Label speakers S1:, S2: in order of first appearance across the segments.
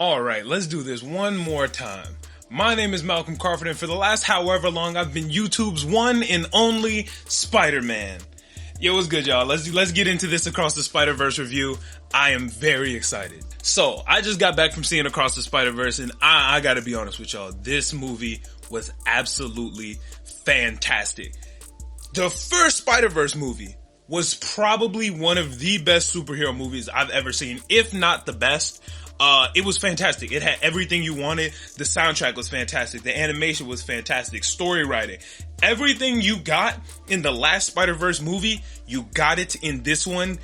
S1: Alright, let's do this one more time. My name is Malcolm Carford, and for the last however long, I've been YouTube's one and only Spider-Man. Yo, what's good, y'all? Let's get into this Across the Spider-Verse review. I am very excited. So, I just got back from seeing Across the Spider-Verse, and I gotta be honest with y'all, this movie was absolutely fantastic. The first Spider-Verse movie was probably one of the best superhero movies I've ever seen, if not the best. It was fantastic. It had everything you wanted. The soundtrack was fantastic. The animation was fantastic. Story writing. Everything you got in the last Spider-Verse movie, you got it in this one,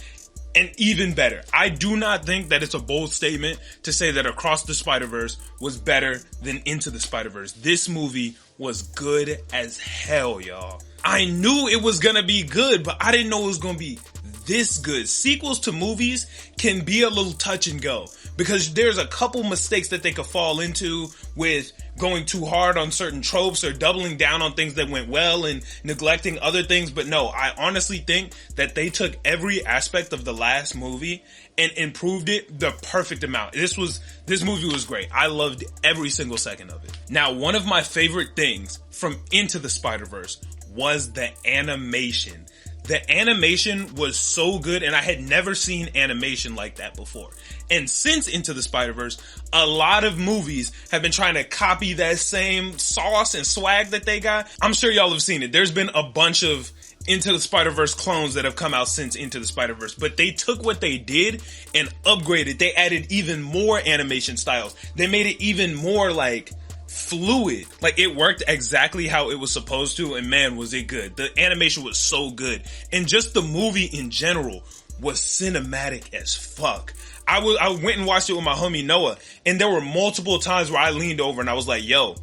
S1: and even better. I do not think that it's a bold statement to say that Across the Spider-Verse was better than Into the Spider-Verse. This movie was good as hell, y'all. I knew it was gonna be good, but I didn't know it was gonna be this good. Sequels to movies can be a little touch and go because there's a couple mistakes that they could fall into with going too hard on certain tropes or doubling down on things that went well and neglecting other things. But no, I honestly think that they took every aspect of the last movie and improved it the perfect amount. This movie was great. I loved every single second of it. Now, one of my favorite things from Into the Spider-Verse was the animation. The animation was so good, and I had never seen animation like that before. And since Into the Spider-Verse, a lot of movies have been trying to copy that same sauce and swag that they got. I'm sure y'all have seen it. There's been a bunch of Into the Spider-Verse clones that have come out since Into the Spider-Verse, but they took what they did and upgraded. They added even more animation styles. They made it even more like fluid. Like it worked exactly how it was supposed to, and man, was it good. The animation was so good, and just the movie in general was cinematic as fuck. I went and watched it with my homie Noah, and there were multiple times where I leaned over and I was like, yo,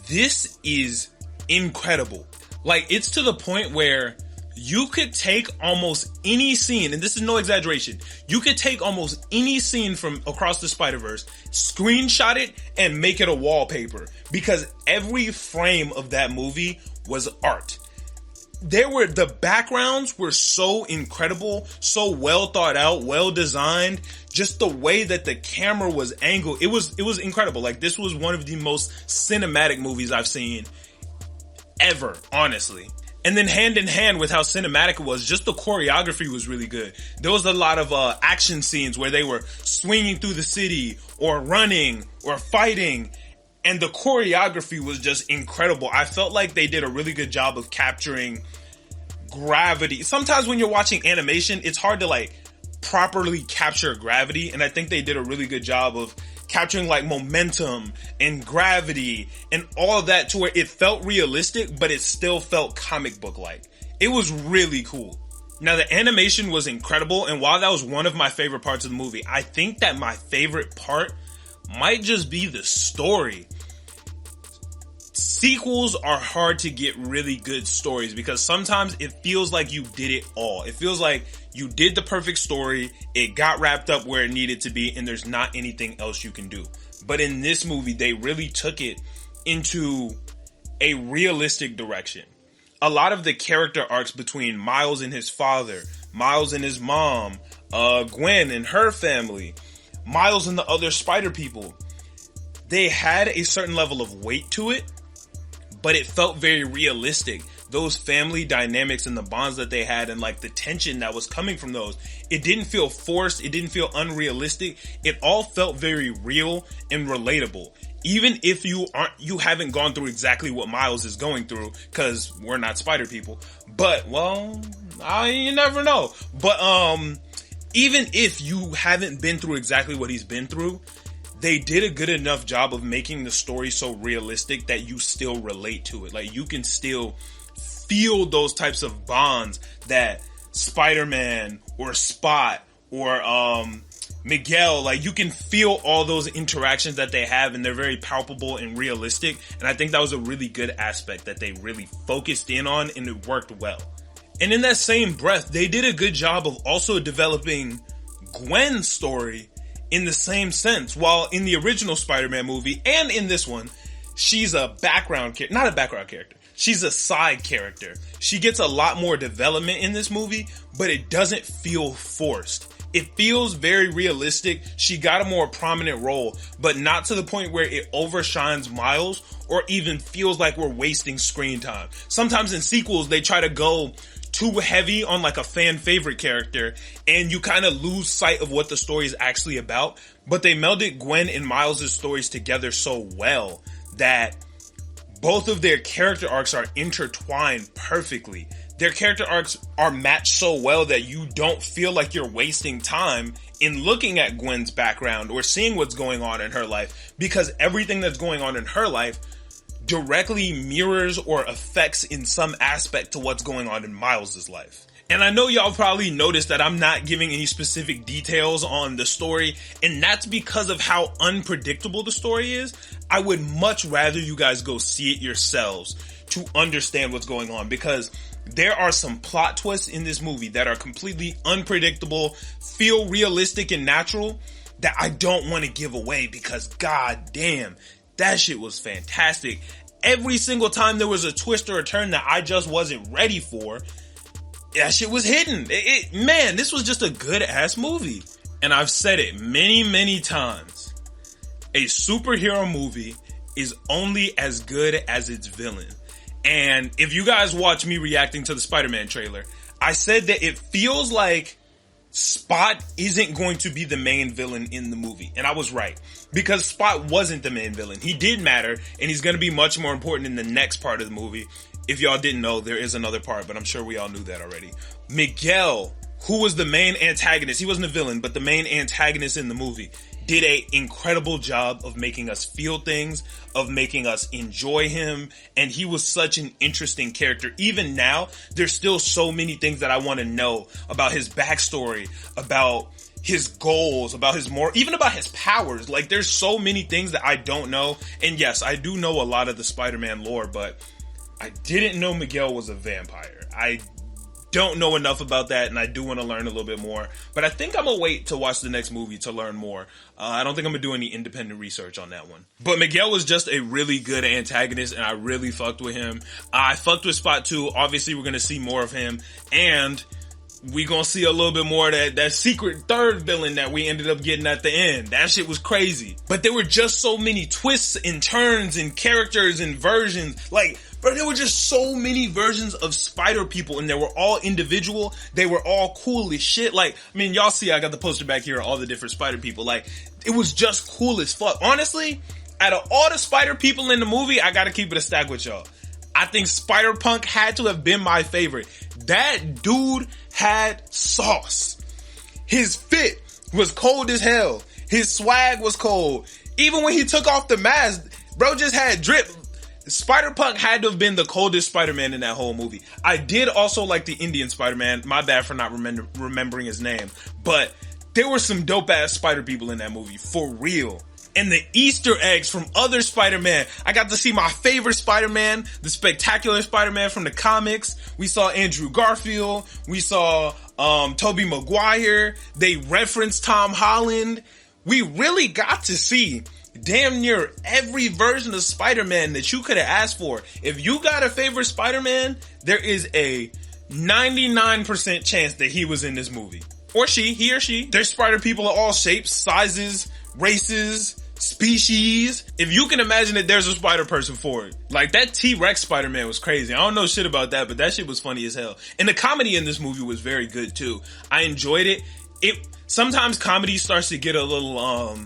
S1: this is incredible. Like, it's to the point where you could take almost any scene, and this is no exaggeration, you could take almost any scene from Across the Spider-Verse, screenshot it, and make it a wallpaper, because every frame of that movie was art. The backgrounds were so incredible, so well thought out, well designed, just the way that the camera was angled, it was incredible. Like, this was one of the most cinematic movies I've seen ever, honestly. And then hand in hand with how cinematic it was, just the choreography was really good. There was a lot of action scenes where they were swinging through the city or running or fighting. And the choreography was just incredible. I felt like they did a really good job of capturing gravity. Sometimes when you're watching animation, it's hard to like properly capture gravity. And I think they did a really good job of capturing like momentum and gravity and all of that to where it felt realistic, but it still felt comic book like. It was really cool. Now, the animation was incredible, and while that was one of my favorite parts of the movie, I think that my favorite part might just be the story. Sequels are hard to get really good stories because sometimes it feels like you did it all. It feels like you did the perfect story, it got wrapped up where it needed to be, and there's not anything else you can do. But in this movie, they really took it into a realistic direction. A lot of the character arcs between Miles and his father, Miles and his mom, Gwen and her family, Miles and the other spider people, they had a certain level of weight to it, but it felt very realistic. Those family dynamics and the bonds that they had and like the tension that was coming from those, it didn't feel forced. It didn't feel unrealistic. It all felt very real and relatable. Even if you haven't gone through exactly what Miles is going through, cause we're not spider people, but well, you never know. But, even if you haven't been through exactly what he's been through, they did a good enough job of making the story so realistic that you still relate to it. Like, you can still feel those types of bonds that Spider-Man or Spot or Miguel, like, you can feel all those interactions that they have, and they're very palpable and realistic. And I think that was a really good aspect that they really focused in on, and it worked well. And in that same breath, they did a good job of also developing Gwen's story in the same sense. While in the original Spider-Man movie and in this one, she's a background character, not a background character. She's a side character. She gets a lot more development in this movie, but it doesn't feel forced. It feels very realistic. She got a more prominent role, but not to the point where it overshines Miles or even feels like we're wasting screen time. Sometimes in sequels, they try to go too heavy on like a fan favorite character and you kind of lose sight of what the story is actually about. But they melded Gwen and Miles' stories together so well that both of their character arcs are intertwined perfectly. Their character arcs are matched so well that you don't feel like you're wasting time in looking at Gwen's background or seeing what's going on in her life, because everything that's going on in her life directly mirrors or affects in some aspect to what's going on in Miles' life. And I know y'all probably noticed that I'm not giving any specific details on the story, and that's because of how unpredictable the story is. I would much rather you guys go see it yourselves to understand what's going on, because there are some plot twists in this movie that are completely unpredictable, feel realistic and natural, that I don't want to give away, because god damn, that shit was fantastic. Every single time there was a twist or a turn that I just wasn't ready for, that shit was hidden. Man, this was just a good ass movie. And I've said it many, many times. A superhero movie is only as good as its villain. And if you guys watch me reacting to the Spider-Man trailer, I said that it feels like Spot isn't going to be the main villain in the movie. And I was right. Because Spot wasn't the main villain. He did matter, and he's going to be much more important in the next part of the movie. If y'all didn't know, there is another part, but I'm sure we all knew that already. Miguel, who was the main antagonist, he wasn't a villain, but the main antagonist in the movie, did an incredible job of making us feel things, of making us enjoy him, and he was such an interesting character. Even now, there's still so many things that I want to know about his backstory, about his goals, about his even about his powers. Like, there's so many things that I don't know, and yes, I do know a lot of the Spider-Man lore, but I didn't know Miguel was a vampire. I don't know enough about that, and I do want to learn a little bit more. But I think I'm going to wait to watch the next movie to learn more. I don't think I'm going to do any independent research on that one. But Miguel was just a really good antagonist, and I really fucked with him. I fucked with Spot too. Obviously, we're going to see more of him. And we going to see a little bit more of that secret third villain that we ended up getting at the end. That shit was crazy. But there were just so many twists and turns and characters and versions. Like, bro, there were just so many versions of Spider People, and they were all individual. They were all cool as shit. Like, I mean, y'all see I got the poster back here of all the different Spider People. Like, it was just cool as fuck. Honestly, out of all the Spider People in the movie, I gotta keep it a stack with y'all. I think Spider-Punk had to have been my favorite. That dude had sauce. His fit was cold as hell. His swag was cold. Even when he took off the mask, bro just had drip. Spider-Punk had to have been the coldest Spider-Man in that whole movie. I did also like the Indian Spider-Man. My bad for not remembering his name. But there were some dope-ass Spider People in that movie, for real. And the Easter eggs from other Spider-Man. I got to see my favorite Spider-Man, the Spectacular Spider-Man from the comics. We saw Andrew Garfield. We saw Tobey Maguire. They referenced Tom Holland. We really got to see damn near every version of Spider-Man that you could have asked for. If you got a favorite Spider-Man, there is a 99% chance that he was in this movie. Or he or she. There's Spider People of all shapes, sizes, races, species. If you can imagine it, there's a spider person for it. Like, that T-Rex Spider-Man was crazy. I don't know shit about that, but that shit was funny as hell. And the comedy in this movie was very good too. I enjoyed it. Sometimes comedy starts to get a little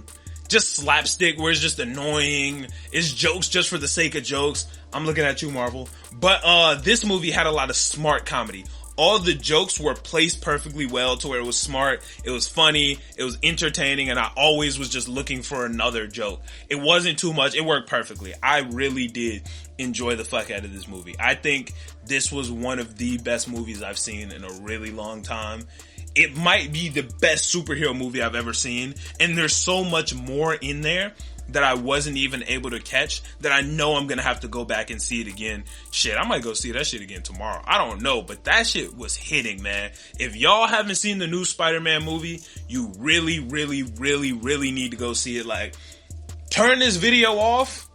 S1: just slapstick, where it's just annoying. It's jokes just for the sake of jokes. I'm looking at you, Marvel. But this movie had a lot of smart comedy. All the jokes were placed perfectly well to where it was smart, it was funny, it was entertaining, and I always was just looking for another joke. It wasn't too much, it worked perfectly. I really did enjoy the fuck out of this movie. I think this was one of the best movies I've seen in a really long time. It might be the best superhero movie I've ever seen, and there's so much more in there that I wasn't even able to catch that I know I'm gonna have to go back and see it again. Shit, I might go see that shit again tomorrow. I don't know, but that shit was hitting, man. If y'all haven't seen the new Spider-Man movie, you really, really, really, really need to go see it. Like, turn this video off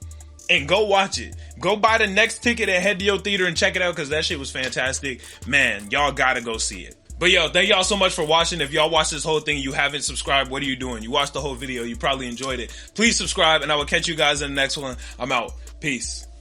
S1: and go watch it. Go buy the next ticket and head to your theater and check it out, because that shit was fantastic. Man, y'all gotta go see it. But yo, thank y'all so much for watching. If y'all watched this whole thing, you haven't subscribed, what are you doing? You watched the whole video, you probably enjoyed it. Please subscribe, and I will catch you guys in the next one. I'm out. Peace.